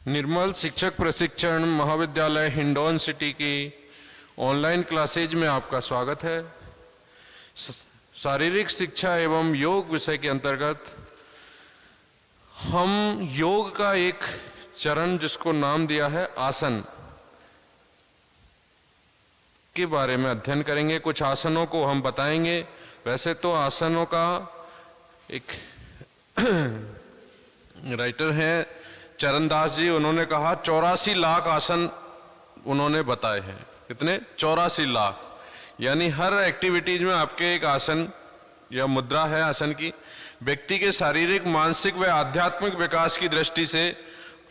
निर्मल शिक्षक प्रशिक्षण महाविद्यालय हिंडौन सिटी की ऑनलाइन क्लासेज में आपका स्वागत है। शारीरिक शिक्षा एवं योग विषय के अंतर्गत हम योग का एक चरण जिसको नाम दिया है आसन के बारे में अध्ययन करेंगे। कुछ आसनों को हम बताएंगे। वैसे तो आसनों का एक राइटर हैं चरणदास जी, उन्होंने कहा 84 लाख आसन उन्होंने बताए हैं। कितने? 84 लाख। यानी हर एक्टिविटीज में आपके एक आसन या मुद्रा है आसन की। व्यक्ति के शारीरिक, मानसिक व आध्यात्मिक विकास की दृष्टि से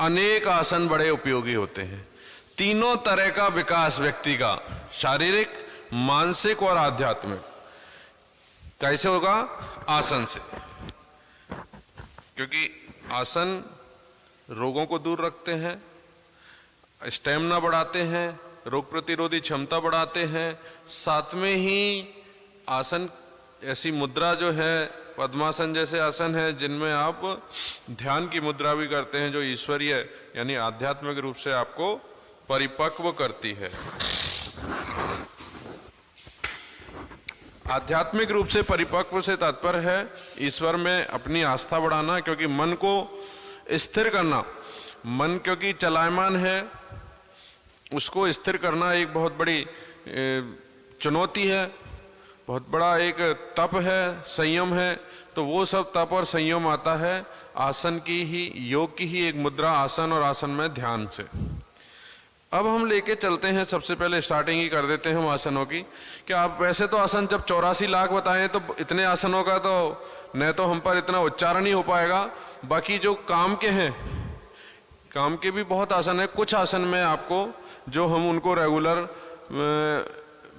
अनेक आसन बड़े उपयोगी होते हैं। तीनों तरह का विकास व्यक्ति का, शारीरिक, मानसिक और आध्यात्मिक, कैसे होगा? आसन से। क्योंकि आसन रोगों को दूर रखते हैं, स्टेमिना बढ़ाते हैं, रोग प्रतिरोधी क्षमता बढ़ाते हैं। साथ में ही आसन ऐसी मुद्रा जो है, पद्मासन जैसे आसन है जिनमें आप ध्यान की मुद्रा भी करते हैं, जो ईश्वरीय यानी आध्यात्मिक रूप से आपको परिपक्व करती है। आध्यात्मिक रूप से परिपक्व से तात्पर्य है ईश्वर में अपनी आस्था बढ़ाना, क्योंकि मन को स्थिर करना। मन क्योंकि चलायमान है, उसको स्थिर करना एक बहुत बड़ी चुनौती है, बहुत बड़ा एक तप है, संयम है। तो वो सब तप और संयम आता है आसन की ही, योग की ही एक मुद्रा आसन और आसन में ध्यान से। अब हम लेके चलते हैं, सबसे पहले स्टार्टिंग ही कर देते हैं हम आसनों की। कि आप वैसे तो आसन जब 84 लाख बताएं तो इतने आसनों का तो न तो हम पर इतना उच्चारण ही हो पाएगा। बाकी जो काम के हैं, काम के भी बहुत आसन है। कुछ आसन में आपको जो हम उनको रेगुलर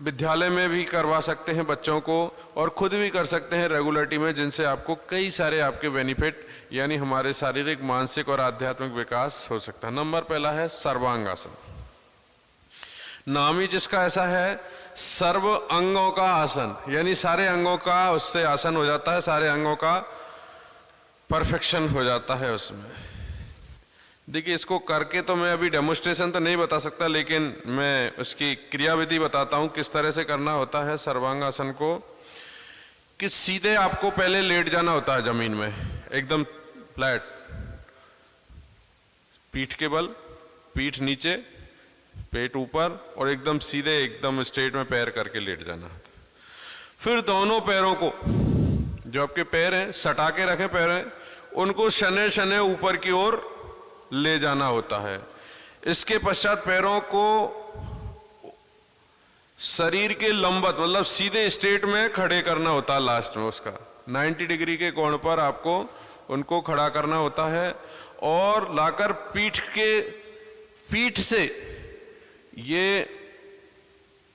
विद्यालय में भी करवा सकते हैं बच्चों को, और खुद भी कर सकते हैं रेगुलरिटी में, जिनसे आपको कई सारे आपके बेनिफिट यानी हमारे शारीरिक, मानसिक और आध्यात्मिक विकास हो सकता है। नंबर पहला है सर्वांग आसन। नाम ही जिसका ऐसा है, सर्व अंगों का आसन, यानी सारे अंगों का उससे आसन हो जाता है, सारे अंगों का परफेक्शन हो जाता है उसमें। देखिए, इसको करके तो मैं अभी डेमोन्स्ट्रेशन तो नहीं बता सकता, लेकिन मैं उसकी क्रियाविधि बताता हूं किस तरह से करना होता है सर्वांग आसन को। कि सीधे आपको पहले लेट जाना होता है जमीन में, एकदम फ्लैट, पीठ के बल, पीठ नीचे, पेट ऊपर, और एकदम सीधे, एकदम स्ट्रेट में पैर करके लेट जाना है। फिर दोनों पैरों को, जो आपके पैर हैं, सटा के रखें पैर हैं, उनको शने शने ऊपर की ओर ले जाना होता है। इसके पश्चात पैरों को शरीर के लंबवत, मतलब सीधे स्ट्रेट में खड़े करना होता है। लास्ट में उसका 90 डिग्री के कोण पर आपको उनको खड़ा करना होता है, और लाकर पीठ से, ये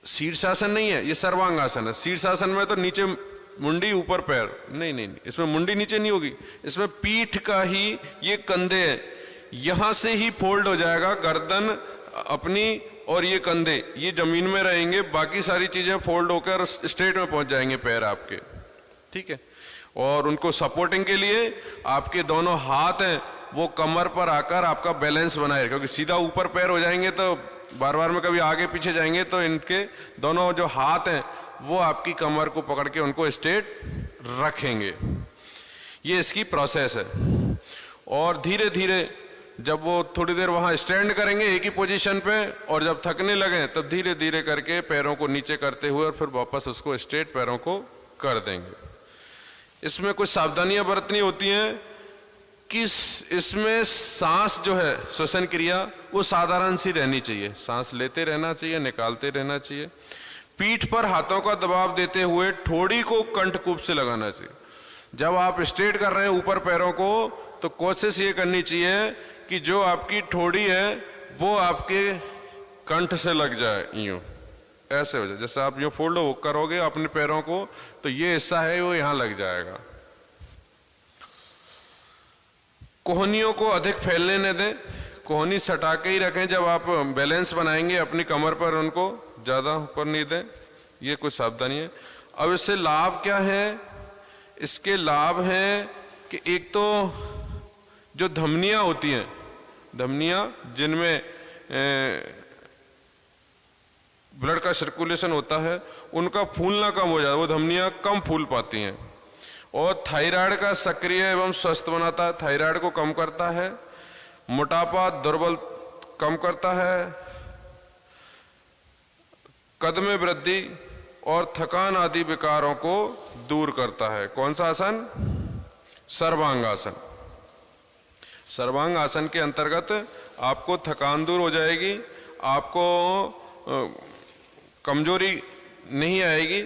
शीर्षासन नहीं है, ये सर्वांग आसन है। शीर्षासन में तो नीचे मुंडी, ऊपर पैर, नहीं, इसमें मुंडी नीचे नहीं होगी, इसमें पीठ का ही ये कंधे हैं, यहां से ही फोल्ड हो जाएगा गर्दन अपनी, और ये कंधे ये जमीन में रहेंगे, बाकी सारी चीजें फोल्ड होकर स्ट्रेट में पहुंच जाएंगे पैर आपके। ठीक है। और उनको सपोर्टिंग के लिए आपके दोनों हाथ हैं वो कमर पर आकर आपका बैलेंस बनाए रखें, क्योंकि सीधा ऊपर पैर हो जाएंगे तो बार बार में कभी आगे पीछे जाएंगे, तो इनके दोनों जो हाथ हैं वो आपकी कमर को पकड़ के उनको स्ट्रेट रखेंगे। ये इसकी प्रोसेस है। और धीरे धीरे जब वो थोड़ी देर वहां स्टैंड करेंगे एक ही पोजीशन पे, और जब थकने लगे तब धीरे धीरे करके पैरों को नीचे करते हुए और फिर वापस उसको स्ट्रेट पैरों को कर देंगे। इसमें कुछ सावधानियां बरतनी होती हैं कि इसमें सांस जो है, श्वसन क्रिया, वो साधारण सी रहनी चाहिए। सांस लेते रहना चाहिए, निकालते रहना चाहिए। पीठ पर हाथों का दबाव देते हुए ठोड़ी को कंठकूप से लगाना चाहिए। जब आप स्ट्रेट कर रहे हैं ऊपर पैरों को, तो कोशिश ये करनी चाहिए कि जो आपकी ठोड़ी है वो आपके कंठ से लग जाए, यूं ऐसे हो जाए। जैसे आप यूं फोल्ड करोगे अपने पैरों को, तो ये हिस्सा है वो यहां लग जाएगा। कोहनियों को अधिक फैलने न दें, कोहनी सटा के ही रखें। जब आप बैलेंस बनाएंगे अपनी कमर पर, उनको ज्यादा ऊपर नहीं दें। ये कुछ सावधानी है। अब इससे लाभ क्या है? इसके लाभ हैं कि एक तो जो धमनियां होती हैं धमनियाँ जिनमें ब्लड का सर्कुलेशन होता है उनका फूलना कम हो जाता है, वो धमनियाँ कम फूल पाती हैं। और थायराइड का सक्रिय एवं स्वस्थ बनाता है, थायराइड को कम करता है, मोटापा दुर्बल कम करता है, कद में वृद्धि और थकान आदि विकारों को दूर करता है। कौन सा आसन? सर्वांग आसन। सर्वांग आसन के अंतर्गत आपको थकान दूर हो जाएगी, आपको कमजोरी नहीं आएगी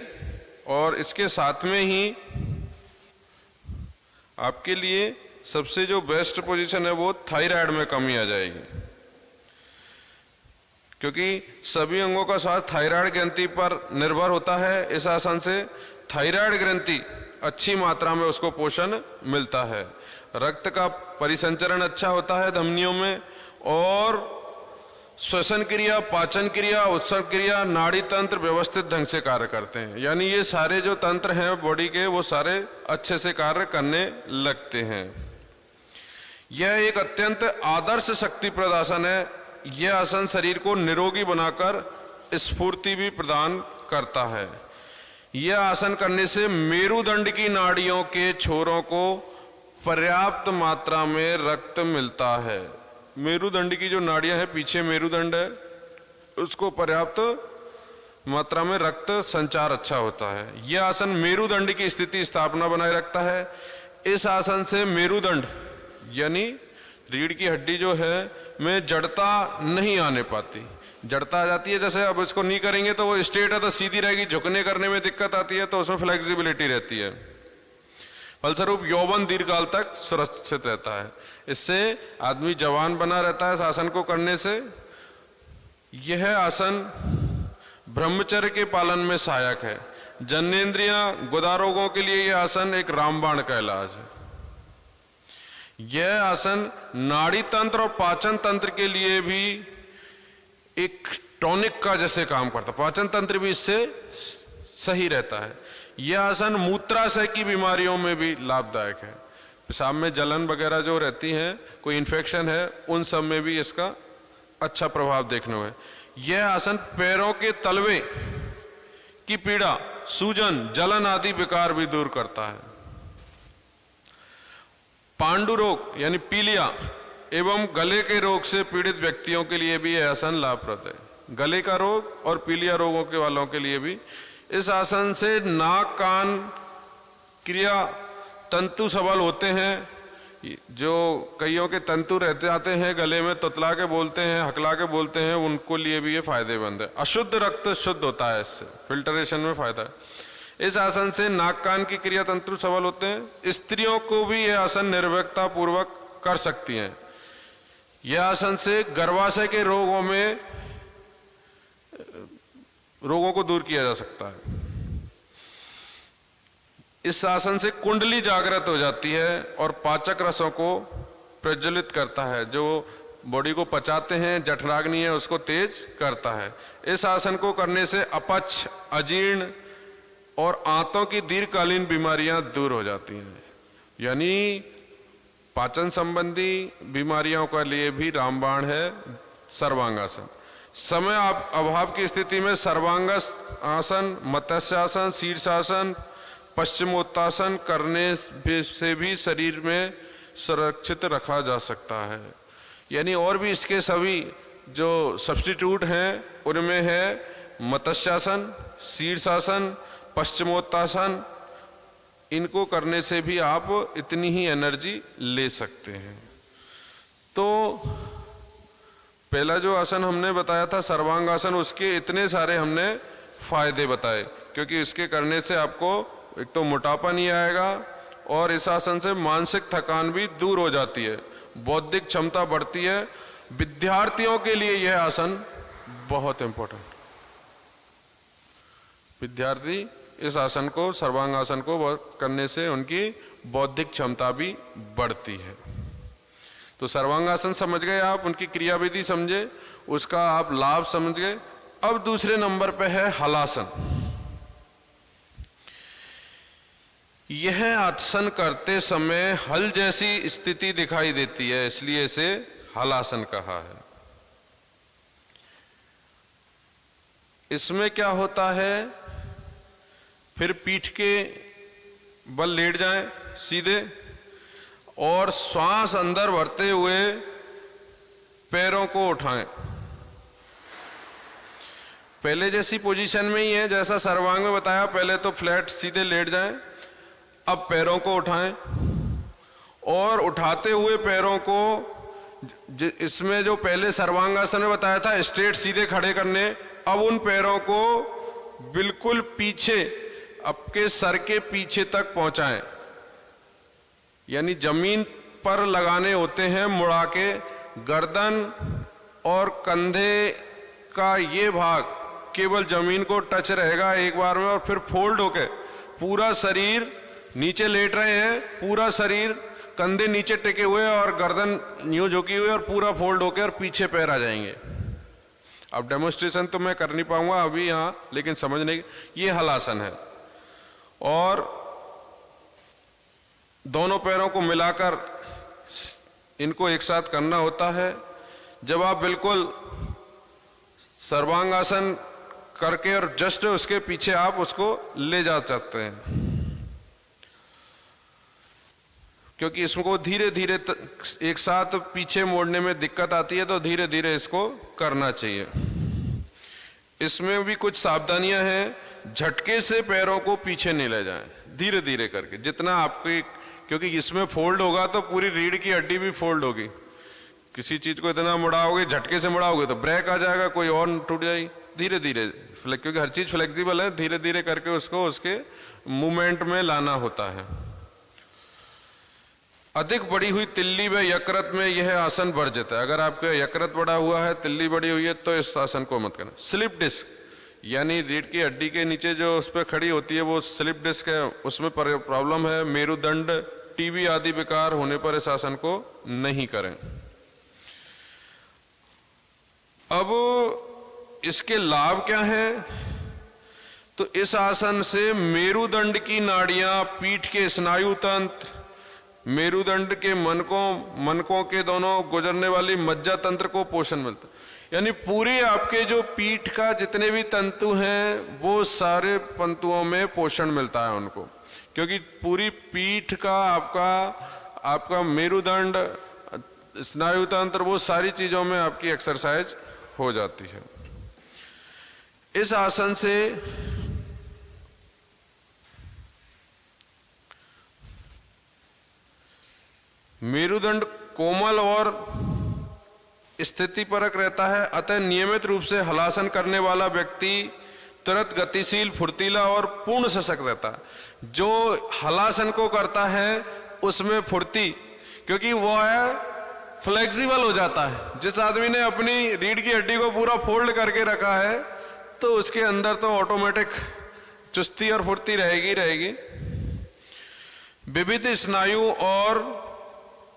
और इसके साथ में ही आपके लिए सबसे जो बेस्ट पोजीशन है वो थायराइड में कमी आ जाएगी, क्योंकि सभी अंगों का स्वास्थ्य थायराइड ग्रंथि पर निर्भर होता है। इस आसन से थायराइड ग्रंथि अच्छी मात्रा में उसको पोषण मिलता है, रक्त का परिसंचरण अच्छा होता है धमनियों में और श्वसन क्रिया, पाचन क्रिया, उत्सर्ग क्रिया, नाड़ी तंत्र व्यवस्थित ढंग से कार्य करते हैं। यानी ये सारे जो तंत्र हैं बॉडी के वो सारे अच्छे से कार्य करने लगते हैं। यह एक अत्यंत आदर्श शक्तिप्रद आसन है। यह आसन शरीर को निरोगी बनाकर स्फूर्ति भी प्रदान करता है। यह आसन करने से मेरुदंड की नाड़ियों के छोरों को पर्याप्त मात्रा में रक्त मिलता है। मेरुदंड की जो नाड़ियां हैं, पीछे मेरुदंड है, उसको पर्याप्त मात्रा में रक्त संचार अच्छा होता है। यह आसन मेरुदंड की स्थिति स्थापना बनाए रखता है। इस आसन से मेरुदंड यानी रीढ़ की हड्डी जो है में जड़ता नहीं आने पाती। जड़ता आ जाती है, जैसे अब इसको नहीं करेंगे तो वो स्ट्रेट है तो सीधी रहेगी, झुकने करने में दिक्कत आती है तो उसमें फ्लेक्सिबिलिटी रहती है। फलस्वरूप यौवन दीर्घकाल तक सुरक्षित रहता है। इससे आदमी जवान बना रहता है इस आसन को करने से। यह आसन ब्रह्मचर्य के पालन में सहायक है। जननेंद्रियां, गुदा रोगों के लिए यह आसन एक रामबाण का इलाज है। यह आसन नाड़ी तंत्र और पाचन तंत्र के लिए भी एक टॉनिक का जैसे काम करता है। पाचन तंत्र भी इससे सही रहता है। यह आसन मूत्राशय की बीमारियों में भी लाभदायक है। पेशाब में जलन वगैरह जो रहती है, कोई इन्फेक्शन है, उन सब में भी इसका अच्छा प्रभाव देखने में। यह आसन पैरों के तलवे की पीड़ा, सूजन, जलन आदि विकार भी दूर करता है। पांडु रोग यानी पीलिया एवं गले के रोग से पीड़ित व्यक्तियों के लिए भी यह आसन लाभप्रद है। गले का रोग और पीलिया रोगों के वालों के लिए भी इस आसन से नाक, कान, क्रिया तंतु सबल होते हैं। जो कईयों के तंतु रहते आते हैं गले में, तुतला के बोलते हैं, हकला के बोलते हैं, उनको लिए भी ये फायदेमंद है। अशुद्ध रक्त शुद्ध होता है, इससे फिल्टरेशन में फायदा है। इस आसन से नाक, कान की क्रिया तंतु सबल होते हैं। स्त्रियों को भी यह आसन निर्भयता पूर्वक कर सकती हैं। यह आसन से गर्भाशय के रोगों को दूर किया जा सकता है। इस आसन से कुंडली जागृत हो जाती है और पाचक रसों को प्रज्वलित करता है। जो बॉडी को पचाते हैं, जठराग्नि है, उसको तेज करता है। इस आसन को करने से अपच, अजीर्ण और आंतों की दीर्घकालीन बीमारियां दूर हो जाती हैं। यानी पाचन संबंधी बीमारियों के लिए भी रामबाण है सर्वांगासन। समय अभाव की स्थिति में सर्वांग आसन, मत्स्यासन, शीर्षासन, पश्चिमोत्तासन करने से भी शरीर में सुरक्षित रखा जा सकता है। यानी और भी इसके सभी जो सब्स्टिट्यूट हैं उनमें है मत्स्यासन, शीर्षासन, पश्चिमोत्तासन। इनको करने से भी आप इतनी ही एनर्जी ले सकते हैं। तो पहला जो आसन हमने बताया था सर्वांगासन, उसके इतने सारे हमने फायदे बताए, क्योंकि इसके करने से आपको एक तो मोटापा नहीं आएगा और इस आसन से मानसिक थकान भी दूर हो जाती है, बौद्धिक क्षमता बढ़ती है। विद्यार्थियों के लिए यह आसन बहुत इंपॉर्टेंट। विद्यार्थी इस आसन को, सर्वांगासन को करने से उनकी बौद्धिक क्षमता भी बढ़ती है। तो सर्वांगासन समझ गए आप, उनकी क्रियाविधि समझे, उसका आप लाभ समझ गए। अब दूसरे नंबर पे है हलासन। यह आसन करते समय हल जैसी स्थिति दिखाई देती है, इसलिए इसे हलासन कहा है। इसमें क्या होता है, फिर पीठ के बल लेट जाएं सीधे और श्वास अंदर भरते हुए पैरों को उठाएं। पहले जैसी पोजीशन में ही है जैसा सर्वांग में बताया, पहले तो फ्लैट सीधे लेट जाएं। अब पैरों को उठाएं और उठाते हुए पैरों को, इसमें जो पहले सर्वांगासन में बताया था स्ट्रेट सीधे खड़े करने, अब उन पैरों को बिल्कुल पीछे, आपके सर के पीछे तक पहुंचाएं, यानी जमीन पर लगाने होते हैं मुड़ा के। गर्दन और कंधे का ये भाग केवल जमीन को टच रहेगा एक बार में, और फिर फोल्ड होके पूरा शरीर नीचे लेट रहे हैं, पूरा शरीर कंधे नीचे टिके हुए और गर्दन यूं झुकी हुई और पूरा फोल्ड होके और पीछे पैर आ जाएंगे। अब डेमोन्स्ट्रेशन तो मैं कर नहीं पाऊंगा अभी यहाँ, लेकिन समझने की, ये हलासन है। और दोनों पैरों को मिलाकर इनको एक साथ करना होता है। जब आप बिल्कुल सर्वांगासन करके और जस्ट उसके पीछे आप उसको ले जा सकते हैं, क्योंकि इसको धीरे धीरे एक साथ पीछे मोड़ने में दिक्कत आती है, तो धीरे धीरे इसको करना चाहिए। इसमें भी कुछ सावधानियां हैं, झटके से पैरों को पीछे नहीं ले जाएं, धीरे धीरे करके जितना आपकी, क्योंकि इसमें फोल्ड होगा तो पूरी रीढ़ की हड्डी भी फोल्ड होगी। किसी चीज को इतना मुड़ाओगे, झटके से मुड़ाओगे तो ब्रेक आ जाएगा, कोई और टूट जाएगी। धीरे धीरे, क्योंकि हर चीज फ्लेक्सिबल है, धीरे धीरे करके उसको उसके मूवमेंट में लाना होता है। अधिक बड़ी हुई तिल्ली व यकृत में यह आसन वर्जित है। अगर आपका यकृत बड़ा हुआ है, तिल्ली बड़ी हुई है, तो इस आसन को मत करना। स्लिप डिस्क, यानी रीढ़ की हड्डी के नीचे जो उस पर खड़ी होती है वो स्लिप डिस्क है, उसमें प्रॉब्लम है, मेरुदंड, टीबी आदि विकार होने पर इस आसन को नहीं करें। अब इसके लाभ क्या हैं? तो इस आसन से मेरुदंड की नाड़ियां, पीठ के स्नायु तंत्र, मेरुदंड के मनकों के दोनों गुजरने वाली मज्जा तंत्र को पोषण मिलता है। यानी पूरे आपके जो पीठ का जितने भी तंतु हैं वो सारे तंतुओं में पोषण मिलता है उनको, क्योंकि पूरी पीठ का आपका मेरुदंड, स्नायु तंत्र, वो सारी चीजों में आपकी एक्सरसाइज हो जाती है। इस आसन से मेरुदंड कोमल और स्थितिपरक रहता है, अतः नियमित रूप से हलासन करने वाला व्यक्ति तुरंत गतिशील, फुर्तीला और पूर्ण सशक्त रहता है। जो हलासन को करता है उसमें फुर्ती, क्योंकि वो है फ्लेक्सिबल हो जाता है। जिस आदमी ने अपनी रीढ़ की हड्डी को पूरा फोल्ड करके रखा है तो उसके अंदर तो ऑटोमेटिक चुस्ती और फुर्ती रहेगी। विविध स्नायु और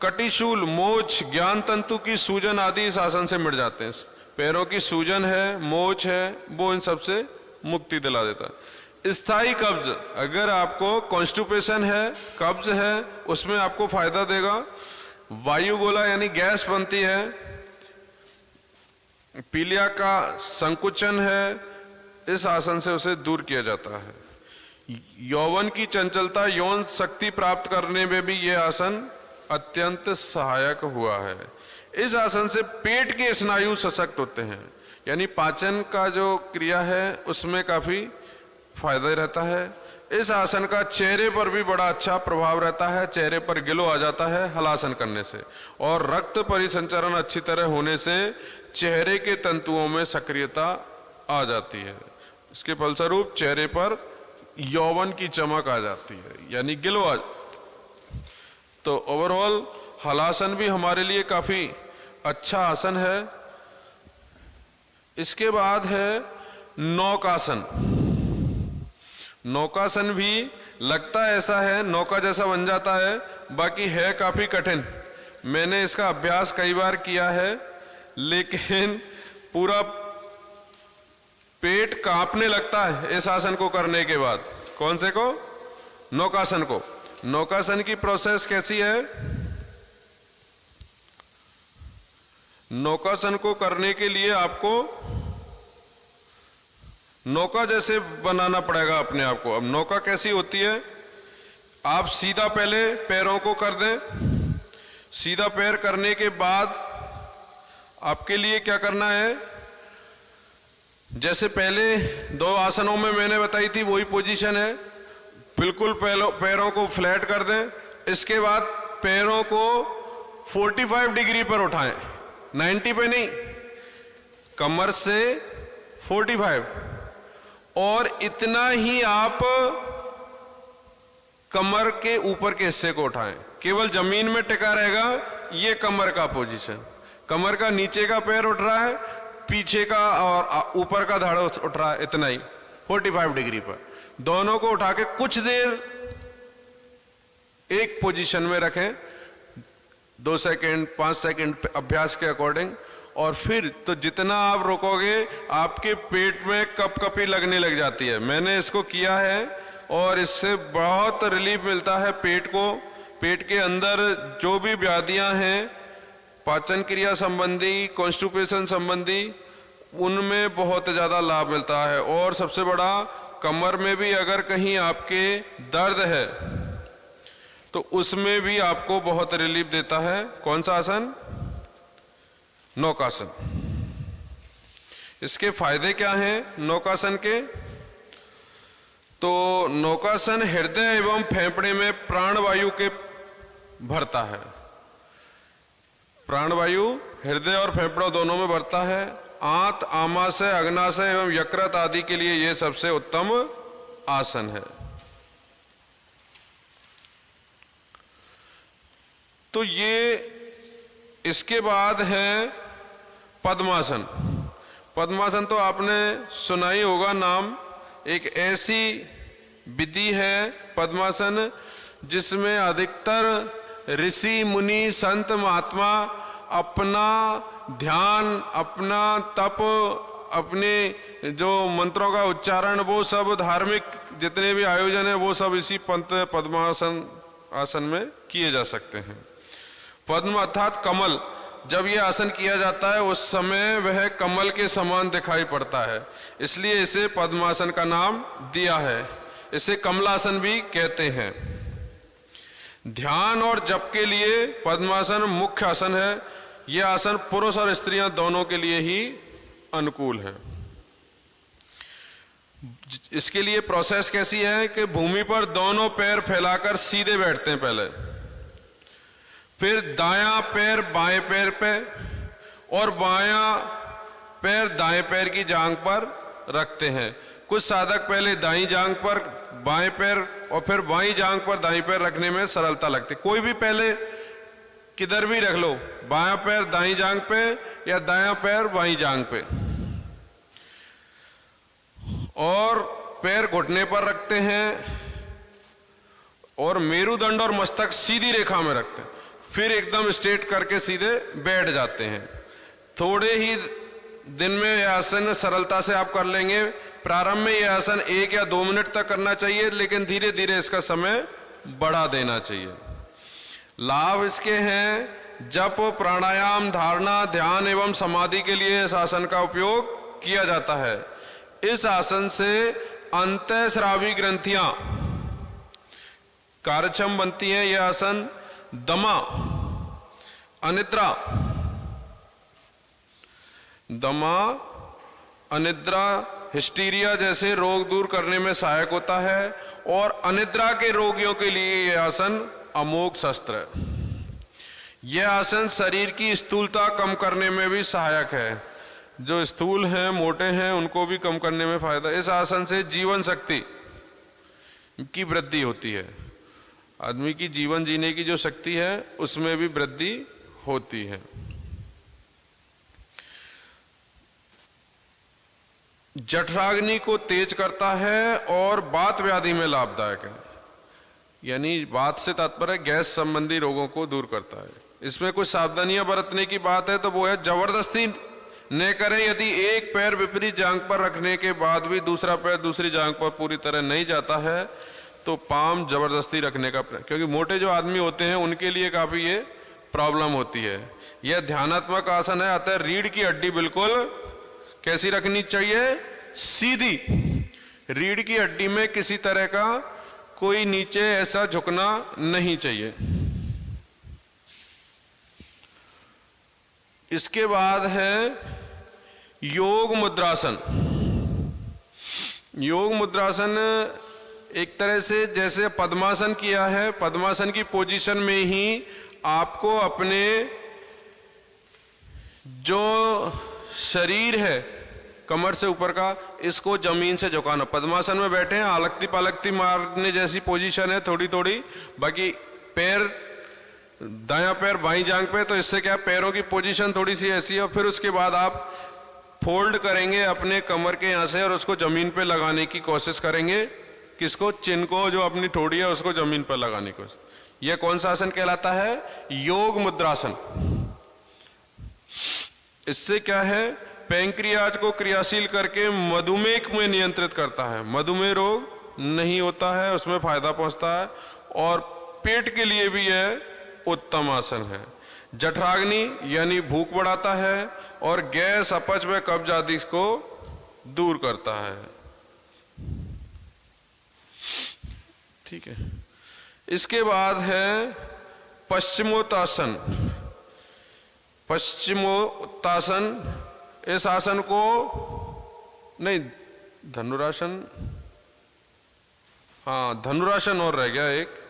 कटिशूल, मोच, ज्ञान तंतु की सूजन आदि इस आसन से मिट जाते हैं। पैरों की सूजन है, मोच है, वो इन सबसे मुक्ति दिला देता है। स्थायी कब्ज, अगर आपको कॉन्स्टिपेशन है, कब्ज है, उसमें आपको फायदा देगा। वायु गोला यानी गैस बनती है, पीलिया का संकुचन है, इस आसन से उसे दूर किया जाता है। यौवन की चंचलता, यौन शक्ति प्राप्त करने में भी यह आसन अत्यंत सहायक हुआ है। इस आसन से पेट के स्नायु सशक्त होते हैं, यानी पाचन का जो क्रिया है उसमें काफी फायदा रहता है। इस आसन का चेहरे पर भी बड़ा अच्छा प्रभाव रहता है, चेहरे पर ग्लो आ जाता है हलासन करने से, और रक्त परिसंचरण अच्छी तरह होने से चेहरे के तंतुओं में सक्रियता आ जाती है। इसके फलस्वरूप चेहरे पर यौवन की चमक आ जाती है, यानी ग्लो आ। तो ओवरऑल हलासन भी हमारे लिए काफी अच्छा आसन है। इसके बाद है नौकासन। नौकासन भी लगता ऐसा है, नौका जैसा बन जाता है, बाकी है काफी कठिन। मैंने इसका अभ्यास कई बार किया है, लेकिन पूरा पेट कांपने लगता है इस आसन को करने के बाद। कौन से को? नौकासन को। नौकासन की प्रोसेस कैसी है? नौकासन को करने के लिए आपको नौका जैसे बनाना पड़ेगा अपने आप को। अब नौका कैसी होती है, आप सीधा पहले पैरों को कर दें। सीधा पैर करने के बाद आपके लिए क्या करना है, जैसे पहले 2 आसनों में मैंने बताई थी वही पोजीशन है, बिल्कुल पैरों को फ्लैट कर दें। इसके बाद पैरों को 45 डिग्री पर उठाएं, 90 पे नहीं, कमर से 45, और इतना ही आप कमर के ऊपर के हिस्से को उठाएं। केवल जमीन में टिका रहेगा ये कमर का पोजीशन। कमर का नीचे का पैर उठ रहा है, पीछे का और ऊपर का धड़ उठ रहा है, इतना ही 45 डिग्री पर। दोनों को उठा के कुछ देर एक पोजीशन में रखें, 2 सेकंड 5 सेकंड अभ्यास के अकॉर्डिंग। और फिर तो जितना आप रोकोगे आपके पेट में कपकपी लगने लग जाती है। मैंने इसको किया है और इससे बहुत रिलीफ मिलता है पेट को। पेट के अंदर जो भी व्याधियां हैं पाचन क्रिया संबंधी, कॉन्स्टिपेशन संबंधी, उनमें बहुत ज़्यादा लाभ मिलता है। और सबसे बड़ा, कमर में भी अगर कहीं आपके दर्द है तो उसमें भी आपको बहुत रिलीफ देता है। कौन सा आसन? नौकासन। इसके फायदे क्या हैं नौकासन के? तो नौकासन हृदय एवं फेफड़े में प्राणवायु के भरता है। प्राणवायु हृदय और फेफड़ों दोनों में भरता है। आंत, आमाशय, अग्नाशय एवं यकृत आदि के लिए यह सबसे उत्तम आसन है। तो ये इसके बाद है पद्मासन। पद्मासन तो आपने सुना ही होगा नाम। एक ऐसी विधि है पद्मासन जिसमें अधिकतर ऋषि मुनि संत महात्मा अपना ध्यान, अपना तप, अपने जो मंत्रों का उच्चारण, वो सब धार्मिक जितने भी आयोजन है वो सब इसी पद्मासन आसन में किए जा सकते हैं। पद्म अर्थात कमल, जब यह आसन किया जाता है उस समय वह कमल के समान दिखाई पड़ता है, इसलिए इसे पद्मासन का नाम दिया है। इसे कमलासन भी कहते हैं। ध्यान और जप के लिए पद्मासन मुख्य आसन है। यह आसन पुरुष और स्त्रियां दोनों के लिए ही अनुकूल है। इसके लिए प्रोसेस कैसी है कि भूमि पर दोनों पैर फैलाकर सीधे बैठते हैं पहले, फिर दायां पैर बाएं पैर पे और बायां पैर दाएं पैर की जांघ पर रखते हैं। कुछ साधक पहले दाईं जांघ पर बाएं पैर और फिर बाईं जांघ पर दाईं पैर रखने में सरलता लगती। कोई भी पहले किधर भी रख लो, बायां पैर दाईं जांघ पे या दायां पैर बाईं जांघ पे, और पैर घुटने पर रखते हैं और मेरुदंड और मस्तक सीधी रेखा में रखते हैं, फिर एकदम स्ट्रेट करके सीधे बैठ जाते हैं। थोड़े ही दिन में यह आसन सरलता से आप कर लेंगे। प्रारंभ में यह आसन 1 या 2 मिनट तक करना चाहिए, लेकिन धीरे धीरे इसका समय बढ़ा देना चाहिए। लाभ इसके हैं, जप, प्राणायाम, धारणा, ध्यान एवं समाधि के लिए इस आसन का उपयोग किया जाता है। इस आसन से अंतःस्रावी ग्रंथियां कार्यक्षम बनती हैं। यह आसन दमा, अनिद्रा, हिस्टीरिया जैसे रोग दूर करने में सहायक होता है, और अनिद्रा के रोगियों के लिए यह आसन अमोघ शस्त्र है। यह आसन शरीर की स्थूलता कम करने में भी सहायक है। जो स्थूल हैं, मोटे हैं, उनको भी कम करने में फायदा। इस आसन से जीवन शक्ति की वृद्धि होती है। आदमी की जीवन जीने की जो शक्ति है उसमें भी वृद्धि होती है। जठराग्नि को तेज करता है और वात व्याधि में लाभदायक है। यानी वात से तात्पर्य गैस संबंधी रोगों को दूर करता है। इसमें कुछ सावधानियां बरतने की बात है, तो वो है जबरदस्ती न करें। यदि एक पैर विपरीत जांघ पर रखने के बाद भी दूसरा पैर दूसरी जांघ पर पूरी तरह नहीं जाता है तो पाम जबरदस्ती रखने का प्रयास, क्योंकि मोटे जो आदमी होते हैं उनके लिए काफी ये प्रॉब्लम होती है। यह ध्यानात्मक आसन है, अतः रीढ़ की हड्डी बिल्कुल कैसी रखनी चाहिए? सीधी। रीढ़ की हड्डी में किसी तरह का कोई नीचे ऐसा झुकना नहीं चाहिए। इसके बाद है योग मुद्रासन। योग मुद्रासन एक तरह से जैसे पद्मासन किया है, पद्मासन की पोजीशन में ही आपको अपने जो शरीर है कमर से ऊपर का, इसको जमीन से झुकाना। पद्मासन में बैठे हैं, आलकती पालकती मारने जैसी पोजीशन है थोड़ी थोड़ी, बाकी पैर दायां पैर बाईं जांघ पे, तो इससे क्या पैरों की पोजीशन थोड़ी सी ऐसी है। फिर उसके बाद आप फोल्ड करेंगे अपने कमर के यहाँ से और उसको जमीन पे लगाने की कोशिश करेंगे। किसको? चिन को, जो अपनी ठोड़ी है उसको जमीन पर लगाने की कोशिश। यह कौन सा आसन कहलाता है? योग मुद्रासन। इससे क्या है? पैंक्रियाज को क्रियाशील करके मधुमेह में नियंत्रित करता है। मधुमेह रोग नहीं होता है, उसमें फायदा पहुंचता है। और पेट के लिए भी यह उत्तम आसन है। जठराग्नि यानी भूख बढ़ाता है और गैस, अपच व कब्ज आदि को दूर करता है। ठीक है। इसके बाद है पश्चिमोत्तासन। पश्चिमोत्तासन, इस आसन को नहीं, धनुरासन, हाँ धनुरासन और रह गया एक।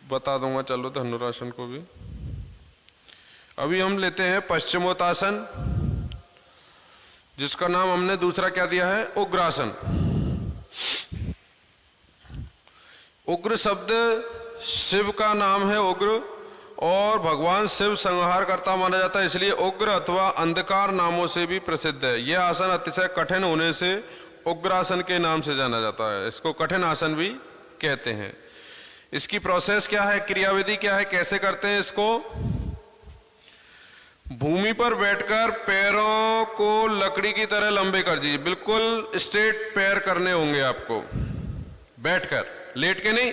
बता दूंगा, चलो धनुरासन को भी। अभी हम लेते हैं पश्चिमोत्तासन, जिसका नाम हमने दूसरा क्या दिया है? उग्रासन। उग्र शब्द शिव का नाम है, उग्र, और भगवान शिव संहार करता माना जाता है, इसलिए उग्र अथवा अंधकार नामों से भी प्रसिद्ध है। यह आसन अतिशय कठिन होने से उग्रासन के नाम से जाना जाता है। इसको कठिन आसन भी कहते हैं। इसकी प्रोसेस क्या है, क्रियाविधि क्या है, कैसे करते हैं इसको? भूमि पर बैठकर पैरों को लकड़ी की तरह लंबे कर दीजिए। बिल्कुल स्ट्रेट पैर करने होंगे आपको, बैठकर, लेट के नहीं।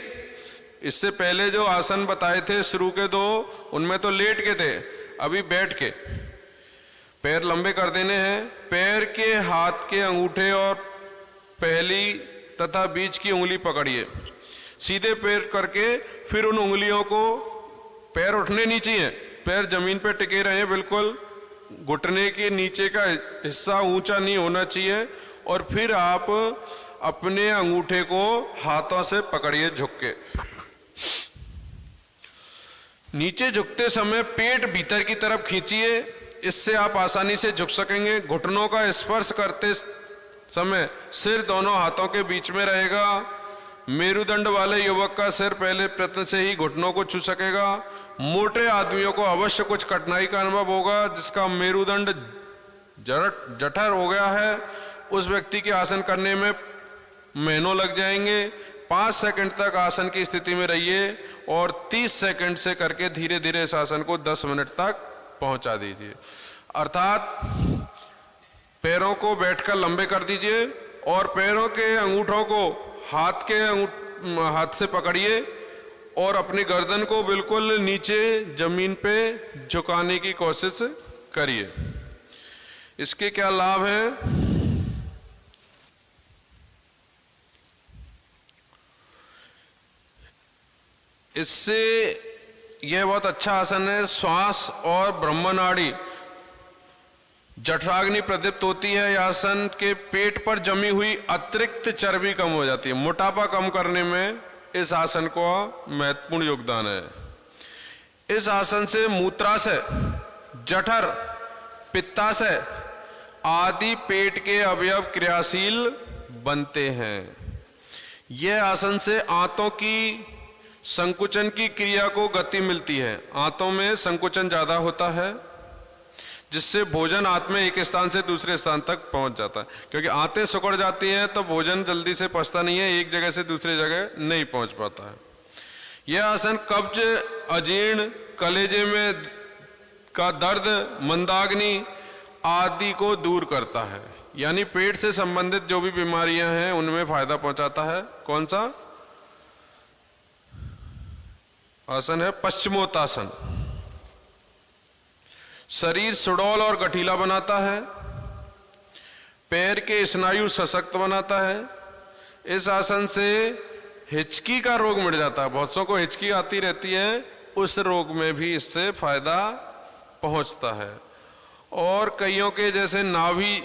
इससे पहले जो आसन बताए थे शुरू के दो, उनमें तो लेट के थे, अभी बैठ के पैर लंबे कर देने हैं। पैर के हाथ के अंगूठे और पहली तथा बीच की उंगली पकड़िए, सीधे पैर करके फिर उन उंगलियों को, पैर उठने नहीं चाहिए, पैर जमीन पे टिके रहे, बिल्कुल घुटने के नीचे का हिस्सा ऊंचा नहीं होना चाहिए। और फिर आप अपने अंगूठे को हाथों से पकड़िए झुक के। नीचे झुकते समय पेट भीतर की तरफ खींचिए, इससे आप आसानी से झुक सकेंगे। घुटनों का स्पर्श करते समय सिर दोनों हाथों के बीच में रहेगा। मेरुदंड वाले युवक का सिर पहले प्रयत्न से ही घुटनों को छू सकेगा। मोटे आदमियों को अवश्य कुछ कठिनाई का अनुभव होगा। जिसका मेरुदंड जठर हो गया है, उस व्यक्ति के आसन करने में महीनों लग जाएंगे। 5 सेकंड तक आसन की स्थिति में रहिए और 30 सेकंड से करके धीरे धीरे इस आसन को 10 मिनट तक पहुंचा दीजिए। अर्थात पैरों को बैठकर लंबे कर दीजिए और पैरों के अंगूठों को हाथ से पकड़िए और अपनी गर्दन को बिल्कुल नीचे जमीन पे झुकाने की कोशिश करिए। इसके क्या लाभ हैं? इससे यह बहुत अच्छा आसन है। श्वास और ब्रह्मनाड़ी जठराग्नि प्रदीप्त होती है। यह आसन के पेट पर जमी हुई अतिरिक्त चर्बी कम हो जाती है। मोटापा कम करने में इस आसन को महत्वपूर्ण योगदान है। इस आसन से मूत्राशय, जठर, पित्ताशय आदि पेट के अवयव क्रियाशील बनते हैं। यह आसन से आंतों की संकुचन की क्रिया को गति मिलती है। आंतों में संकुचन ज्यादा होता है, जिससे भोजन आंत में एक स्थान से दूसरे स्थान तक पहुंच जाता है, क्योंकि आंतें सिकुड़ जाती हैं तो भोजन जल्दी से पचता नहीं है, एक जगह से दूसरी जगह नहीं पहुंच पाता है। यह आसन कब्ज, अजीर्ण, कलेजे में का दर्द, मंदाग्नि आदि को दूर करता है, यानी पेट से संबंधित जो भी बीमारियां हैं उनमें फायदा पहुंचाता है। कौन सा आसन है? पश्चिमोत्तासन। शरीर सुडौल और गठीला बनाता है, पैर के स्नायु सशक्त बनाता है। इस आसन से हिचकी का रोग मिट जाता है, बहुत सौ को हिचकी आती रहती है, उस रोग में भी इससे फायदा पहुंचता है। और कईयों के जैसे नाभि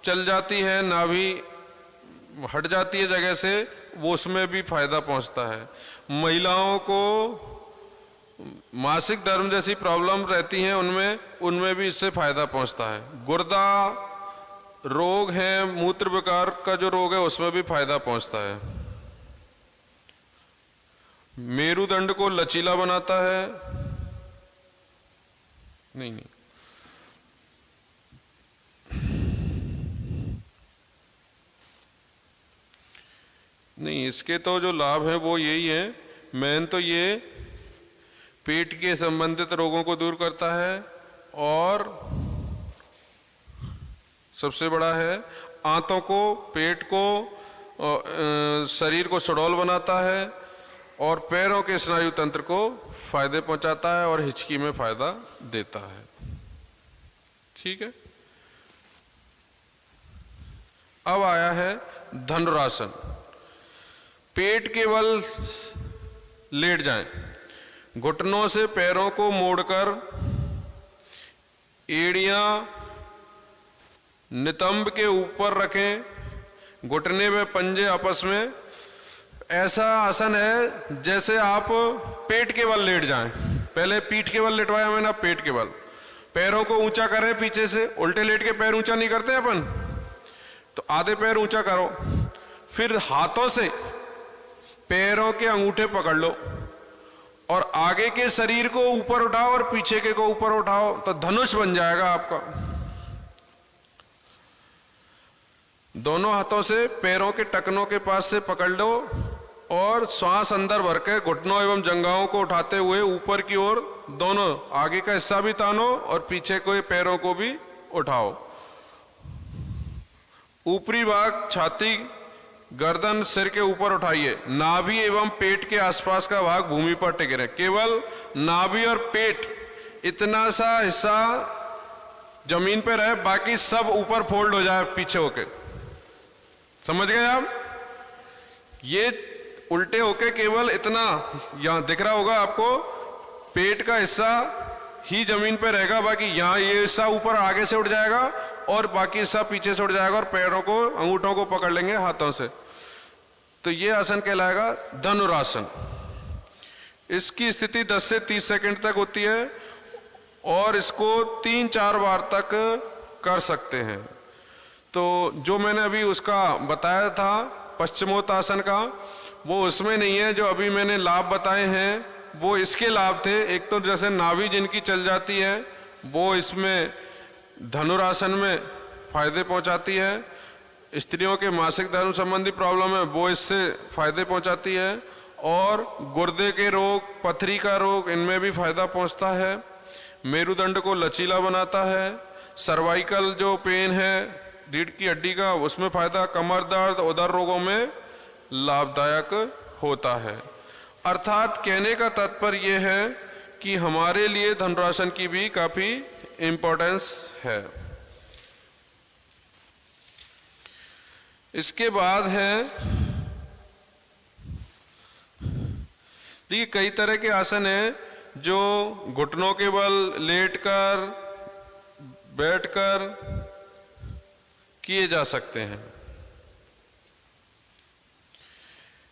चल जाती है, नाभि हट जाती है जगह से, वो उसमें भी फायदा पहुंचता है। महिलाओं को मासिक धर्म जैसी प्रॉब्लम रहती हैं उनमें भी इससे फायदा पहुंचता है। गुर्दा रोग है, मूत्र विकार का जो रोग है उसमें भी फायदा पहुंचता है। मेरुदंड को लचीला बनाता है। नहीं, इसके तो जो लाभ है वो यही है। मेन तो ये पेट के संबंधित रोगों को दूर करता है, और सबसे बड़ा है आंतों को, पेट को, शरीर को सुडौल बनाता है, और पैरों के स्नायु तंत्र को फायदे पहुंचाता है, और हिचकी में फायदा देता है। ठीक है। अब आया है धनुरासन। पेट के बल लेट जाएं, घुटनों से पैरों को मोड़कर एड़ियां नितंब के ऊपर रखें, घुटने में पंजे आपस में। ऐसा आसन है जैसे आप पेट के बल लेट जाएं। पहले पीठ के बल लेटवाया मैंने, अब पेट के बल। पैरों को ऊंचा करें पीछे से, उल्टे लेट के पैर ऊंचा नहीं करते अपन, तो आधे पैर ऊंचा करो, फिर हाथों से पैरों के अंगूठे पकड़ लो और आगे के शरीर को ऊपर उठाओ और पीछे के को ऊपर उठाओ, तो धनुष बन जाएगा आपका। दोनों हाथों से पैरों के टखनों के पास से पकड़ लो और श्वास अंदर भर के घुटनों एवं जंघाओं को उठाते हुए ऊपर की ओर दोनों आगे का हिस्सा भी तानो और पीछे के पैरों को भी उठाओ। ऊपरी भाग छाती, गर्दन, सिर के ऊपर उठाइए। नाभि एवं पेट के आसपास का भाग भूमि पर टिके रहे। केवल नाभि और पेट इतना सा हिस्सा जमीन पे रहे, बाकी सब ऊपर फोल्ड हो जाए पीछे होके। समझ गए आप? ये उल्टे होके केवल इतना यहां दिख रहा होगा आपको, पेट का हिस्सा ही जमीन पे रहेगा, बाकी यहां ये हिस्सा ऊपर आगे से उठ जाएगा और बाकी हिस्सा पीछे से उठ जाएगा, और पैरों को, अंगूठों को पकड़ लेंगे हाथों से। तो ये आसन कहलाएगा धनुरासन। इसकी स्थिति 10 से 30 सेकंड तक होती है और इसको 3-4 बार तक कर सकते हैं। तो जो मैंने अभी उसका बताया था पश्चिमोत्तासन का, वो उसमें नहीं है। जो अभी मैंने लाभ बताए हैं वो इसके लाभ थे। एक तो जैसे नाभि जिनकी चल जाती है वो इसमें धनुरासन में फायदे पहुंचाती है। स्त्रियों के मासिक धर्म संबंधी प्रॉब्लम है वो इससे फायदे पहुंचाती है, और गुर्दे के रोग, पथरी का रोग, इनमें भी फायदा पहुंचता है। मेरुदंड को लचीला बनाता है। सर्वाइकल जो पेन है रीढ़ की हड्डी का, उसमें फायदा, कमर दर्द, उदर रोगों में लाभदायक होता है। अर्थात कहने का तात्पर्य यह है कि हमारे लिए धनुरासन की भी काफी इंपॉर्टेंस है। इसके बाद है, देखिए कई तरह के आसन हैं जो घुटनों के बल लेटकर, बैठकर किए जा सकते हैं।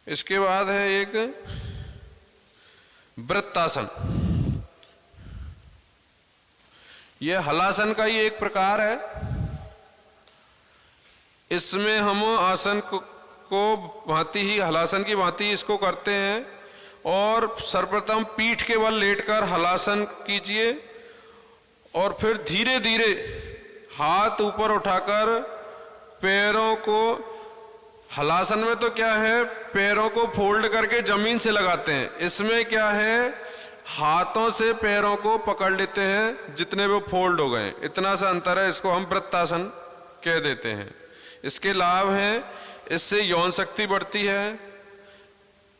इसके बाद है एक वृत्तासन। यह हलासन का ही एक प्रकार है। इसमें हम आसन को भांति ही, हलासन की भांति इसको करते हैं, और सर्वप्रथम पीठ के बल लेटकर हलासन कीजिए और फिर धीरे धीरे हाथ ऊपर उठाकर पैरों को, हलासन में तो क्या है, पैरों को फोल्ड करके जमीन से लगाते हैं, इसमें क्या है, हाथों से पैरों को पकड़ लेते हैं जितने वो फोल्ड हो गए, इतना सा अंतर है। इसको हम वृत्तासन कह देते हैं। इसके लाभ हैं, इससे यौन शक्ति बढ़ती है,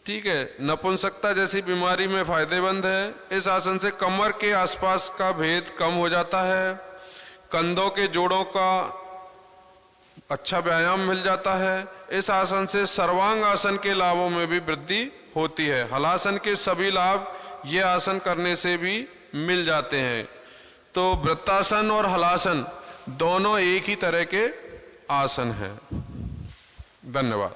ठीक है, नपुंसकता जैसी बीमारी में फायदेमंद है। इस आसन से कमर के आसपास का भेद कम हो जाता है, कंधों के जोड़ों का अच्छा व्यायाम मिल जाता है। इस आसन से सर्वांग आसन के लाभों में भी वृद्धि होती है। हलासन के सभी लाभ ये आसन करने से भी मिल जाते हैं। तो वृत्तासन और हलासन दोनों एक ही तरह के आसन हैं। धन्यवाद।